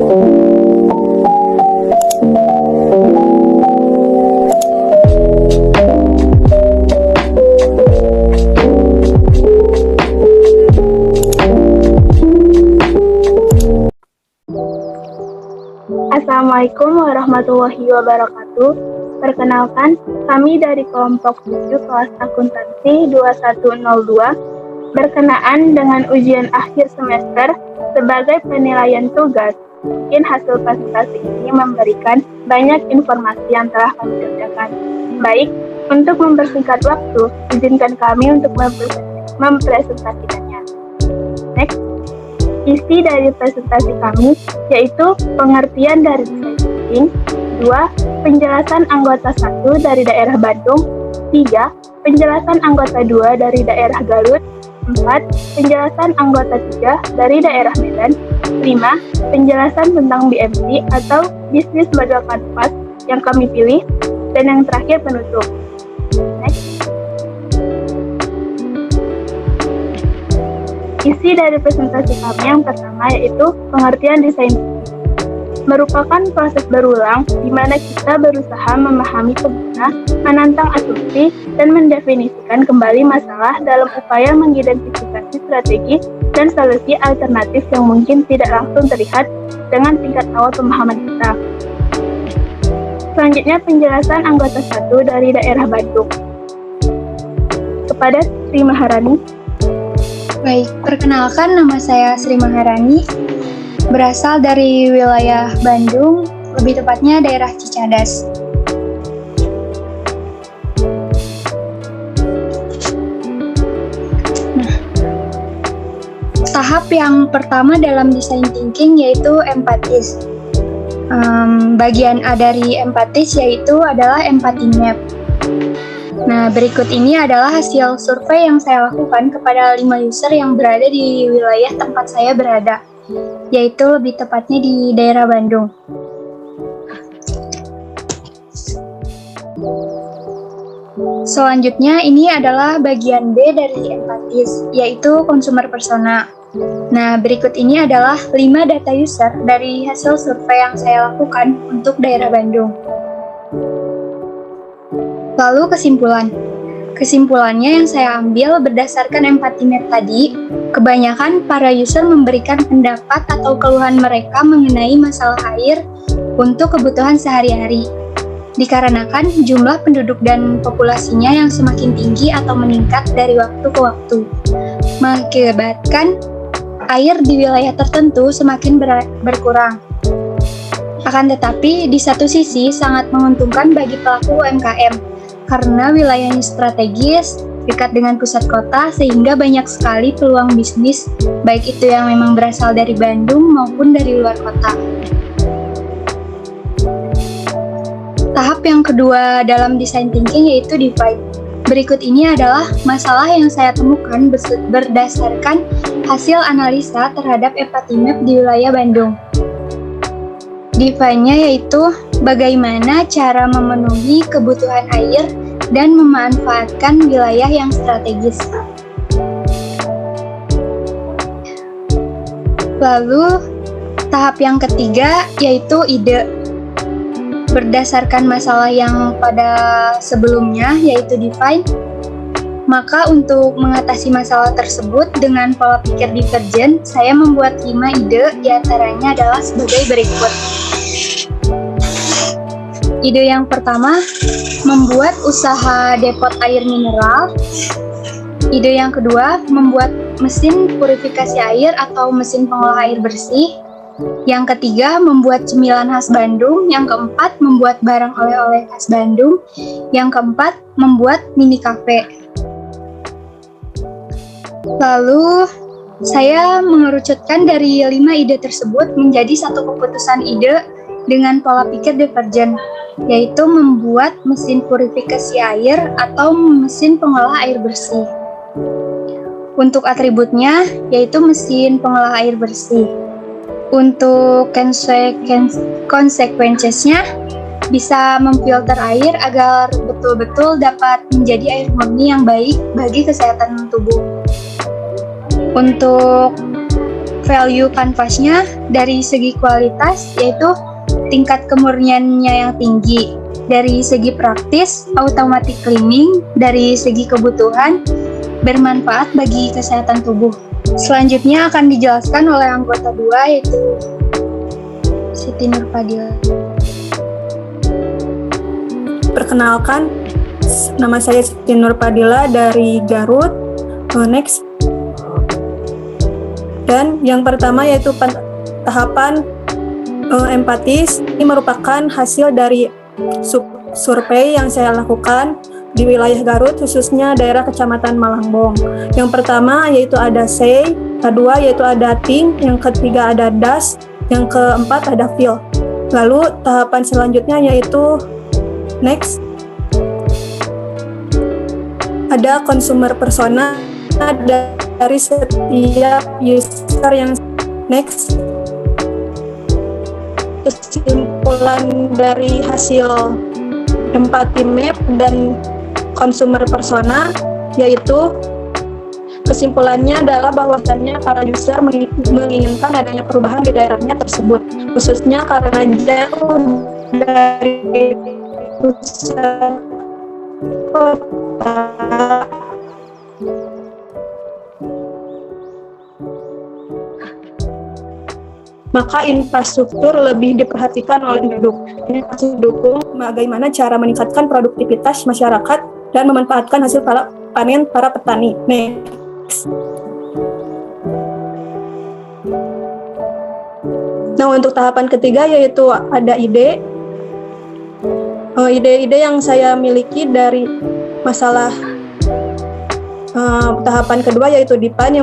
Assalamualaikum warahmatullahi wabarakatuh. Perkenalkan, kami dari kelompok 7 kelas akuntansi 2102 berkenaan dengan ujian akhir semester sebagai penilaian tugas. Mungkin hasil presentasi ini memberikan banyak informasi yang telah kami kerjakan. Baik, untuk mempersingkat waktu, izinkan kami untuk mempresentasikannya. Next. Isi dari presentasi kami yaitu pengertian dari desain thinking, 2. Penjelasan anggota 1 dari daerah Bandung, 3. Penjelasan anggota 2 dari daerah Garut, 4. Penjelasan anggota 3 dari daerah Medan, 5. Penjelasan tentang BMC atau Business Model Canvas yang kami pilih, dan yang terakhir penutup. Next. Isi dari presentasi kami yang pertama yaitu pengertian desain thinking. Merupakan proses berulang di mana kita berusaha memahami pengguna, menantang asumsi, dan mendefinisikan kembali masalah dalam upaya mengidentifikasi strategi dan solusi alternatif yang mungkin tidak langsung terlihat dengan tingkat awal pemahaman kita. Selanjutnya penjelasan anggota 1 dari daerah Bandung. Kepada Sri Maharani. Baik, perkenalkan nama saya Sri Maharani, berasal dari wilayah Bandung, lebih tepatnya daerah Cicadas. Tahap yang pertama dalam design thinking yaitu empatis. Bagian A dari empatis yaitu adalah empathy map. Nah, berikut ini adalah hasil survei yang saya lakukan kepada 5 user yang berada di wilayah tempat saya berada, yaitu lebih tepatnya di daerah Bandung. Selanjutnya, ini adalah bagian B dari empatis, yaitu consumer persona. Nah, berikut ini adalah 5 data user dari hasil survei yang saya lakukan untuk daerah Bandung. Lalu kesimpulannya yang saya ambil berdasarkan empathy map tadi, kebanyakan para user memberikan pendapat atau keluhan mereka mengenai masalah air untuk kebutuhan sehari-hari. Dikarenakan jumlah penduduk dan populasinya yang semakin tinggi atau meningkat dari waktu ke waktu, mengakibatkan air di wilayah tertentu semakin berkurang. Akan tetapi, di satu sisi sangat menguntungkan bagi pelaku UMKM, karena wilayahnya strategis, dekat dengan pusat kota, sehingga banyak sekali peluang bisnis, baik itu yang memang berasal dari Bandung maupun dari luar kota. Tahap yang kedua dalam design thinking yaitu define. Berikut ini adalah masalah yang saya temukan berdasarkan hasil analisa terhadap empathy map di wilayah Bandung. Define-nya yaitu bagaimana cara memenuhi kebutuhan air dan memanfaatkan wilayah yang strategis. Lalu, tahap yang ketiga yaitu ide. Berdasarkan masalah yang pada sebelumnya yaitu define, maka untuk mengatasi masalah tersebut dengan pola pikir divergen, saya membuat 5 ide, diantaranya adalah sebagai berikut. Ide yang pertama, membuat usaha depot air mineral. Ide yang kedua, membuat mesin purifikasi air atau mesin pengolah air bersih. Yang ketiga, membuat cemilan khas Bandung. Yang keempat, membuat barang oleh-oleh khas Bandung. Yang keempat, membuat mini cafe. Lalu, saya mengerucutkan dari 5 ide tersebut menjadi satu keputusan ide dengan pola pikir divergen, yaitu membuat mesin purifikasi air atau mesin pengolah air bersih. Untuk atributnya, yaitu mesin pengolah air bersih. Untuk konsekuensinya, bisa memfilter air agar betul-betul dapat menjadi air murni yang baik bagi kesehatan tubuh. Untuk value kanvasnya dari segi kualitas, yaitu tingkat kemurniannya yang tinggi. Dari segi praktis, automatic cleaning. Dari segi kebutuhan, bermanfaat bagi kesehatan tubuh. Selanjutnya akan dijelaskan oleh anggota 2, yaitu Siti Nurfadila. Perkenalkan, nama saya Siti Nurfadila dari Garut. Next. Dan yang pertama yaitu tahapan empatis. Ini merupakan hasil dari survei yang saya lakukan di wilayah Garut, khususnya daerah Kecamatan Malangbong. Yang pertama yaitu ada say, kedua yaitu ada think, yang ketiga ada does, yang keempat ada feel. Lalu tahapan selanjutnya yaitu next. Ada consumer persona dari setiap user yang next. Kesimpulan dari hasil empathy map dan consumer persona, yaitu kesimpulannya adalah bahwasannya para user menginginkan adanya perubahan di daerahnya tersebut, khususnya karena jauh dari pusat kota. Maka infrastruktur lebih diperhatikan oleh penduduk. Ini masih dukung bagaimana cara meningkatkan produktivitas masyarakat dan memanfaatkan hasil panen para petani. Next. Nah, untuk tahapan ketiga yaitu ada ide. Ide-ide yang saya miliki dari masalah tahapan kedua yaitu define.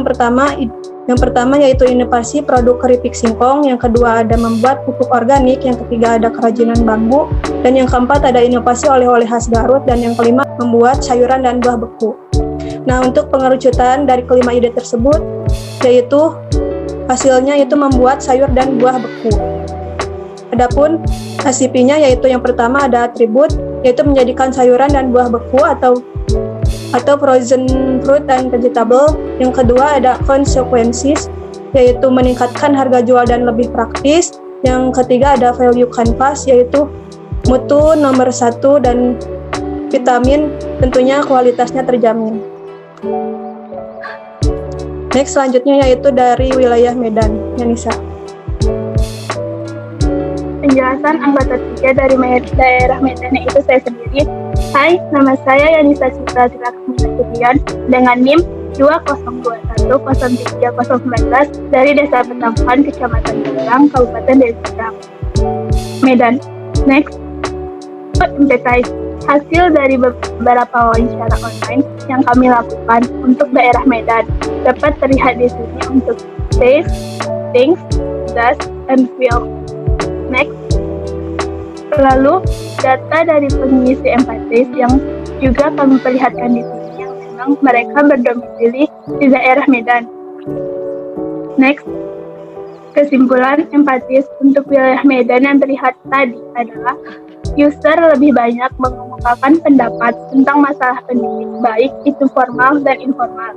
Yang pertama yaitu inovasi produk keripik singkong, yang kedua ada membuat pupuk organik, yang ketiga ada kerajinan bambu, dan yang keempat ada inovasi oleh-oleh khas Garut, dan yang kelima membuat sayuran dan buah beku. Nah, untuk pengerucutan dari kelima ide tersebut, yaitu hasilnya yaitu membuat sayur dan buah beku. Adapun ACP-nya yaitu yang pertama ada atribut, yaitu menjadikan sayuran dan buah beku atau frozen fruit and vegetable. Yang kedua ada consequences, yaitu meningkatkan harga jual dan lebih praktis. Yang ketiga ada value canvas, yaitu mutu nomor 1 dan vitamin tentunya kualitasnya terjamin. Next, selanjutnya yaitu dari wilayah Medan. Yanisa. Penjelasan anggota 3 dari daerah Medan itu saya sendiri. Hai, nama saya Yanisa Citra Tilaksmina dengan NIM 2021030019 dari Desa Petangkan, Kecamatan Jalang, Kabupaten Deli Serdang, Medan. Next, empathize. Hasil dari beberapa wawancara online yang kami lakukan untuk daerah Medan dapat terlihat di sini untuk taste, things, does, and feel. Next. Lalu, data dari pengisi empathize yang juga kami perlihatkan di sini yang memang mereka berdomisili di daerah Medan. Next, kesimpulan empathize untuk wilayah Medan yang terlihat tadi adalah user lebih banyak mengemukakan pendapat tentang masalah pendidik, baik itu formal dan informal.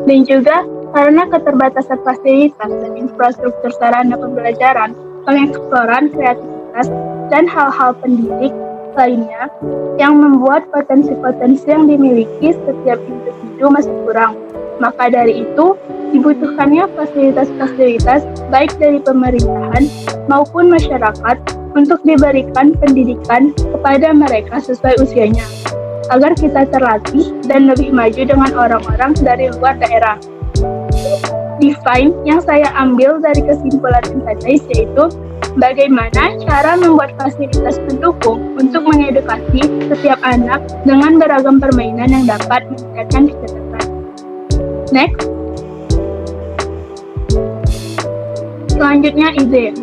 Dan juga karena keterbatasan fasilitas dan infrastruktur sarana pembelajaran, pengeksploran kreativitas, dan hal-hal pendidik lainnya yang membuat potensi-potensi yang dimiliki setiap individu masih kurang. Maka dari itu, dibutuhkannya fasilitas-fasilitas baik dari pemerintahan maupun masyarakat untuk diberikan pendidikan kepada mereka sesuai usianya, agar kita terlatih dan lebih maju dengan orang-orang dari luar daerah. Define yang saya ambil dari kesimpulan empathize yaitu bagaimana cara membuat fasilitas pendukung untuk mengedukasi setiap anak dengan beragam permainan yang dapat meningkatkan kecerdasan. Next. Selanjutnya ide.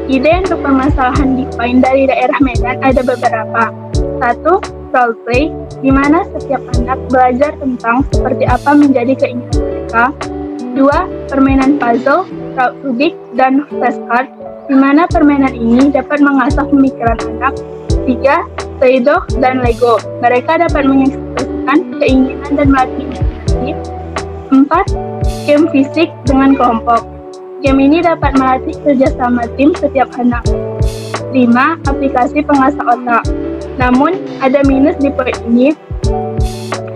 Ide untuk permasalahan define dari daerah Medan ada beberapa. 1. Role play, di mana setiap anak belajar tentang seperti apa menjadi keinginan mereka. 2. Permainan puzzle, crowd udik, dan flashcard, di mana permainan ini dapat mengasah pemikiran anak. 3. Play-Doh dan Lego, mereka dapat mengekspresikan keinginan dan melatih imajinasi. 4. Game fisik dengan kelompok. Game ini dapat melatih kerjasama tim setiap anak. 5. Aplikasi pengasah otak. Namun, ada minus di poin ini,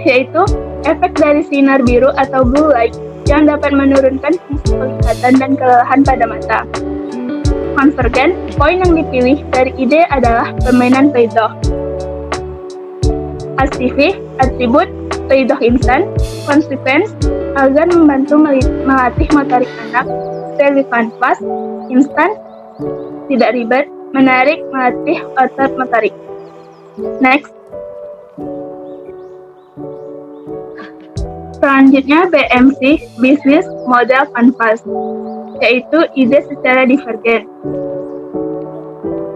yaitu efek dari sinar biru atau blue light yang dapat menurunkan fungsi penglihatan dan kelelahan pada mata. Konvergen, poin yang dipilih dari ide adalah permainan play-doh. Astivih, atribut, play-doh instan, consequence, agar membantu melatih motorik anak, relevant fast, instan, tidak ribet, menarik, melatih otot motorik. Next. Selanjutnya BMC, Business Model Canvas, yaitu ide secara divergen.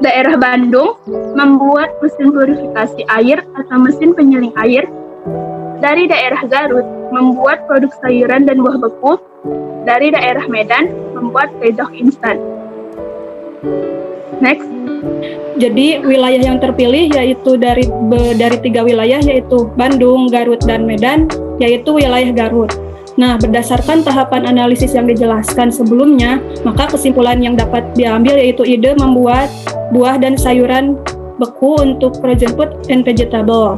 Daerah Bandung membuat mesin purifikasi air atau mesin penyeling air. Dari daerah Garut membuat produk sayuran dan buah beku. Dari daerah Medan membuat play-doh instan. Next. Jadi wilayah yang terpilih yaitu dari 3 wilayah, yaitu Bandung, Garut, dan Medan, yaitu wilayah Garut. Nah, berdasarkan tahapan analisis yang dijelaskan sebelumnya, maka kesimpulan yang dapat diambil yaitu ide membuat buah dan sayuran beku untuk frozen food and vegetable.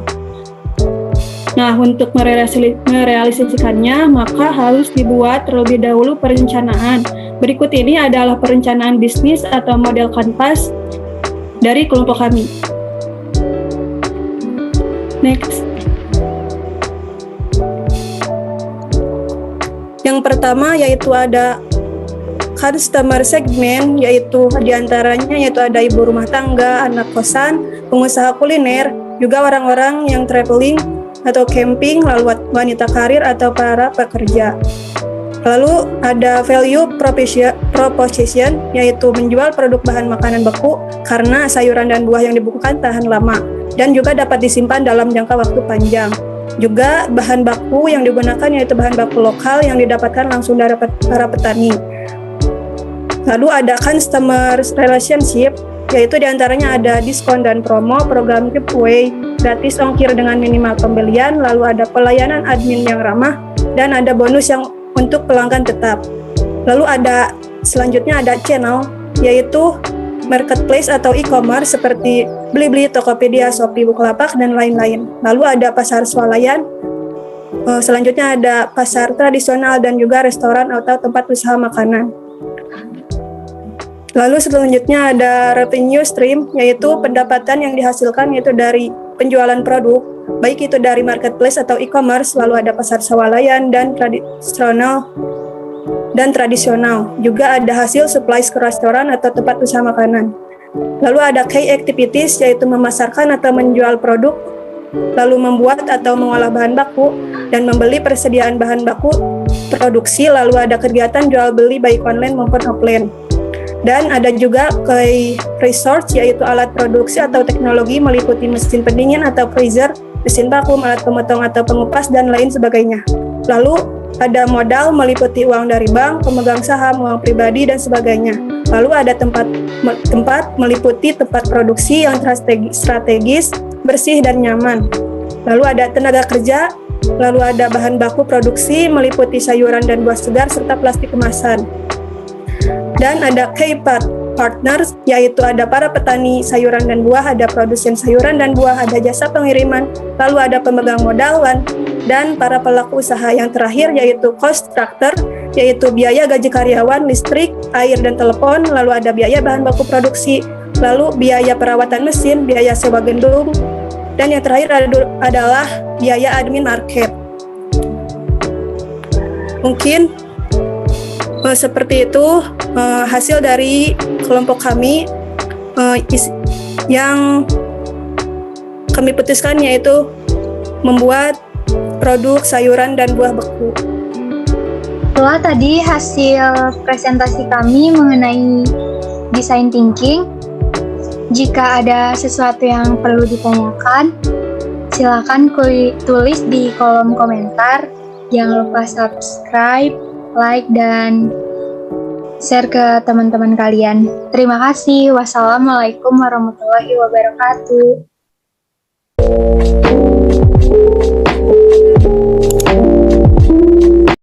Nah, untuk merealisasikannya, maka harus dibuat terlebih dahulu perencanaan. Berikut ini adalah perencanaan bisnis atau model kanvas dari kelompok kami. Next. Yang pertama yaitu ada customer segment, yaitu diantaranya yaitu ada ibu rumah tangga, anak kosan, pengusaha kuliner, juga orang-orang yang traveling atau camping, lalu wanita karir atau para pekerja. Lalu ada value proposition, yaitu menjual produk bahan makanan beku karena sayuran dan buah yang dibekukan tahan lama dan juga dapat disimpan dalam jangka waktu panjang. Juga bahan baku yang digunakan yaitu bahan baku lokal yang didapatkan langsung dari para petani. Lalu ada customer relationship, yaitu diantaranya ada diskon dan promo, program giveaway, gratis ongkir dengan minimal pembelian, lalu ada pelayanan admin yang ramah, dan ada bonus yang untuk pelanggan tetap. Lalu selanjutnya ada channel, yaitu marketplace atau e-commerce seperti Blibli, Tokopedia, Shopee, Bukalapak, dan lain-lain. Lalu ada pasar swalayan, selanjutnya ada pasar tradisional dan juga restoran atau tempat usaha makanan. Lalu selanjutnya ada revenue stream, yaitu pendapatan yang dihasilkan yaitu dari penjualan produk, baik itu dari marketplace atau e-commerce. Lalu ada pasar swalayan dan tradisional. Juga ada hasil supplies ke restoran atau tempat usaha makanan. Lalu ada key activities, yaitu memasarkan atau menjual produk, lalu membuat atau mengolah bahan baku, dan membeli persediaan bahan baku produksi. Lalu ada kegiatan jual beli baik online maupun offline. Dan ada juga key resource, yaitu alat produksi atau teknologi meliputi mesin pendingin atau freezer, mesin vakum, alat pemotong atau pengupas, dan lain sebagainya. Lalu ada modal meliputi uang dari bank, pemegang saham, uang pribadi, dan sebagainya. Lalu ada tempat meliputi tempat produksi yang strategis, bersih, dan nyaman. Lalu ada tenaga kerja, lalu ada bahan baku produksi meliputi sayuran dan buah segar serta plastik kemasan. Dan ada key partners, yaitu ada para petani sayuran dan buah, ada produsen sayuran dan buah, ada jasa pengiriman, lalu ada pemegang modal, dan para pelaku usaha. Yang terakhir yaitu cost structure, yaitu biaya gaji karyawan, listrik, air, dan telepon, lalu ada biaya bahan baku produksi, lalu biaya perawatan mesin, biaya sewa gedung, dan yang terakhir adalah biaya admin market. Mungkin seperti itu hasil dari kelompok kami yang kami putuskan, yaitu membuat produk sayuran dan buah beku. Setelah tadi hasil presentasi kami mengenai design thinking, jika ada sesuatu yang perlu ditanyakan, silakan tulis di kolom komentar. Jangan lupa subscribe, like, dan share ke teman-teman kalian. Terima kasih. Wassalamualaikum warahmatullahi wabarakatuh.